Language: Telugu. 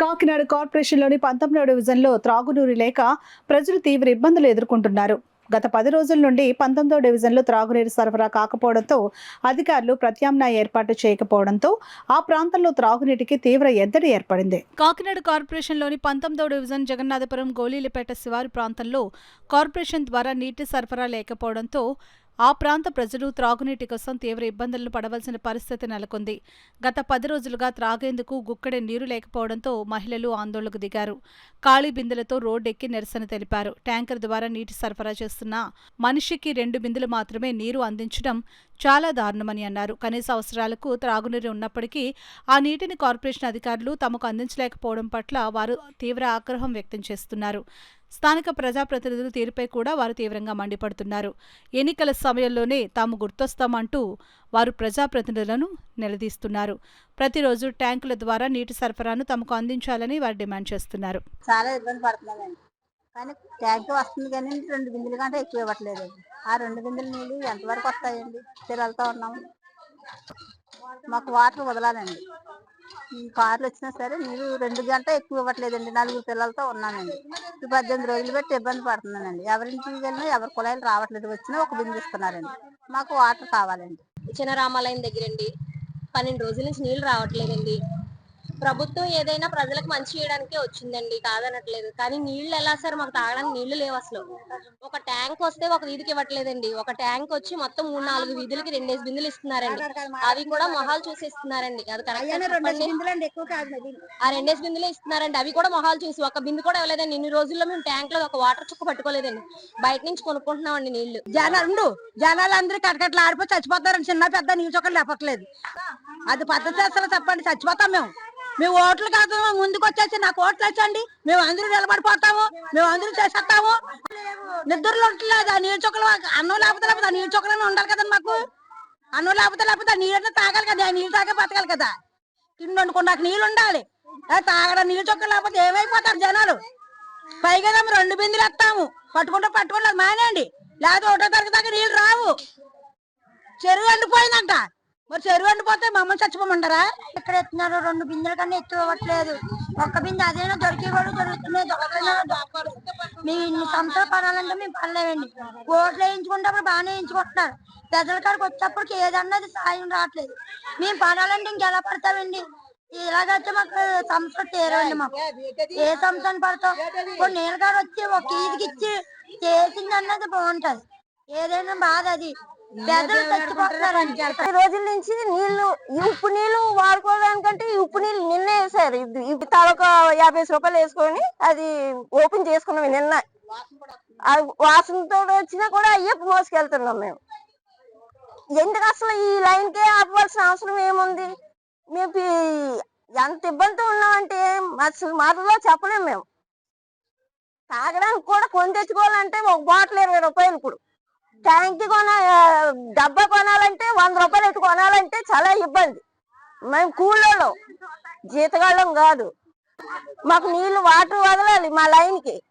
కాకినాడ కార్పొరేషన్లోని 19వ డివిజన్లో త్రాగునీరు లేక ప్రజలు తీవ్ర ఇబ్బందులు ఎదుర్కొంటున్నారు. గత 10 రోజుల నుండి 19వ డివిజన్లో త్రాగునీరు సరఫరా కాకపోవడంతో అధికారులు ప్రత్యామ్నాయ ఏర్పాటు చేయకపోవడంతో ఆ ప్రాంతంలో త్రాగునీటికి తీవ్ర ఎద్దడి ఏర్పడింది. కాకినాడ కార్పొరేషన్లోని 19వ డివిజన్ జగన్నాథపురం గోలీలపేట శివారు ప్రాంతంలో కార్పొరేషన్ ద్వారా నీటి సరఫరా లేకపోవడంతో ఆ ప్రాంత ప్రజలు త్రాగునీటి కోసం తీవ్ర ఇబ్బందులను పడవలసిన పరిస్థితి నెలకొంది. గత 10 రోజులుగా త్రాగేందుకు గుక్కడి నీరు లేకపోవడంతో మహిళలు ఆందోళనకు దిగారు. ఖాళీ బిందెలతో రోడ్డెక్కి నిరసన తెలిపారు. ట్యాంకర్ ద్వారా నీటి సరఫరా చేస్తున్న మనిషికి 2 బిందెలు మాత్రమే నీరు అందించడం చాలా దారుణమని అన్నారు. కనీస అవసరాలకు త్రాగునీరు ఉన్నప్పటికీ ఆ నీటిని కార్పొరేషన్ అధికారులు తమకు అందించలేకపోవడం పట్ల వారు తీవ్ర ఆగ్రహం వ్యక్తం చేస్తున్నారు. స్థానిక ప్రజాప్రతినిధుల తీరుపై కూడా వారు తీవ్రంగా మండిపడుతున్నారు. ఎన్నికల సమయంలోనే తాము గుర్తొస్తామంటూ వారు ప్రజాప్రతినిధులను నిలదీస్తున్నారు. ప్రతిరోజు ట్యాంకుల ద్వారా నీటి సరఫరాను తమకు అందించాలని వారు డిమాండ్ చేస్తున్నారు. చాలా ఇబ్బంది పడుతున్నామండి. కానీ ట్యాంక్ వస్తుంది కానీ 2 బిందెల కంటే ఎక్కువ ఇవ్వట్లేదు. ఆ 2 బిందెల నీళ్ళు ఎంతవరకు వస్తాయండి? పిల్లలతో ఉన్నాము, మాకు వాటర్ వదలాలండి. ఈ కార్లు వచ్చినా సరే నీళ్ళు 2 గంటలు ఎక్కువ ఇవ్వట్లేదండి. 4 పిల్లలతో ఉన్నానండి. 18 రోజులు పెట్టి ఇబ్బంది పడుతున్నానండి. ఎవరింటికి వెళ్ళినా ఎవరి కుళాయిలు రావట్లేదు. వచ్చినా ఒక బిందె ఇస్తున్నారండి. మాకు వాటర్ కావాలండి. చిన్న రామాలయం దగ్గరండి 12 రోజుల నుంచి నీళ్లు రావట్లేదండి. ప్రభుత్వం ఏదైనా ప్రజలకు మంచి చేయడానికే వచ్చిందండి, కాదనట్లేదు. కానీ నీళ్లు ఎలా సార్? మాకు తాగడానికి నీళ్లు లేవు అసలు. ఒక ట్యాంక్ వస్తే ఒక వీధికి ఇవ్వట్లేదండి. ఒక ట్యాంక్ వచ్చి మొత్తం 3-4 వీధులకి 2 బిందులు ఇస్తున్నారండి. అవి కూడా మొహాలు చూసి ఇస్తున్నారండి. అది కరెక్ట్? ఆ 2 బిందులే ఇస్తున్నారండి. అవి కూడా మొహాలు చూసి, ఒక బిందు కూడా ఇవ్వలేదండి. ఇన్ని రోజుల్లో మేము ట్యాంక్ లో ఒక వాటర్ చుక్క పట్టుకోలేదండి. బయట నుంచి కొనుక్కుంటున్నామండి నీళ్లు. జనాలు అందరూ కటకట్లు ఆడిపోయి చచ్చిపోతారండి. చిన్న పెద్ద నీళ్ళు చుక్కలు లేపట్లేదు. అది పద్ధతి అసలు చెప్పండి. చచ్చిపోతాం మేము ఓట్లు కాదు, ముందుకు వచ్చేసి నాకు ఓట్లు వచ్చండి, మేము అందరూ నిలబడిపోతాము, మేము అందరూ చేసేస్తాము. నిద్రలు ఉండలేదు. ఆ నీళ్ళు చుక్కలు అన్నం లేకపోతే ఆ నీళ్ళు చుక్కలనే ఉండాలి కదండి. మాకు అన్నం లేకపోతే ఆ నీళ్ళని తాగాలి కదా. ఆ నీళ్ళు తాగే బతకాలి కదా. తిండి వండుకున్నాక నీళ్ళు ఉండాలి. తాగడం నీళ్ళు చుక్కలు లేకపోతే ఏమైపోతారు జనాలు. పైగా 2 బిందెలు వస్తాము, పట్టుకుంటే మానేయండి. లేకపోతే 1వ తరగతి దాకా నీళ్ళు రావు. చెరువు ఎండిపోయిందంట. మరి చెరువు ఎండిపోతే మమ్మల్ని చచ్చిపోమంటారా? ఇక్కడ ఎత్తున్నారు. 2 బిందెల కన్నా ఎక్కువ ఇవ్వట్లేదు. ఒక్క బిందె అదైనా దొరికి కూడా దొరుకుతున్నాయి. మేము ఇన్ని సంవత్సరాలు పడాలంటే మేము పడలేవండి. ఓట్లు వేయించుకుంటప్పుడు బాగానే వేయించుకుంటున్నారు. ప్రజల కాడికి వచ్చేప్పటికి ఏదన్నది సాయం రావట్లేదు. మేము పడాలంటే ఇంకెలా పడతామండి? ఇలాగైతే మాకు సంస్థ తీరండి. మాకు ఏ సంస్థని పడతాం? కొన్ని నీళ్ళ కాడ వచ్చి ఒక ఈదికి ఇచ్చి చేసింది అన్నది బాగుంటది. ఏదైనా బాధ అది. రోజుల నుంచి నీళ్లు, ఈ ఉప్పు నీళ్లు వాడుకోవడానికంటే ఈ ఉప్పు నీళ్లు నిన్నే వేసారు. ఇది తలొక 50 రూపాయలు వేసుకొని అది ఓపెన్ చేసుకున్నాం నిన్న. వాసనతో వచ్చినా కూడా అయ్యే మోసుకెళ్తున్నాం మేము. ఎందుకు అసలు ఈ లైన్ కే ఆపవలసిన అవసరం ఏముంది? మేము ఎంత ఇబ్బందితో ఉన్నామంటే అసలు మాటలో చెప్పలేము. మేము తాగడానికి కూడా కొని తెచ్చుకోవాలంటే ఒక బాటిల్ 20 రూపాయలు. ఇప్పుడు ట్యాంక్ డబ్బా కొనాలంటే 100 రూపాయలు ఎత్తు కొనాలంటే చాలా ఇబ్బంది. మేము కూలోళ్ళం, జీతగాళ్ళం కాదు. మాకు నీళ్లు వాటర్ వదలాలి మా లైన్ కి.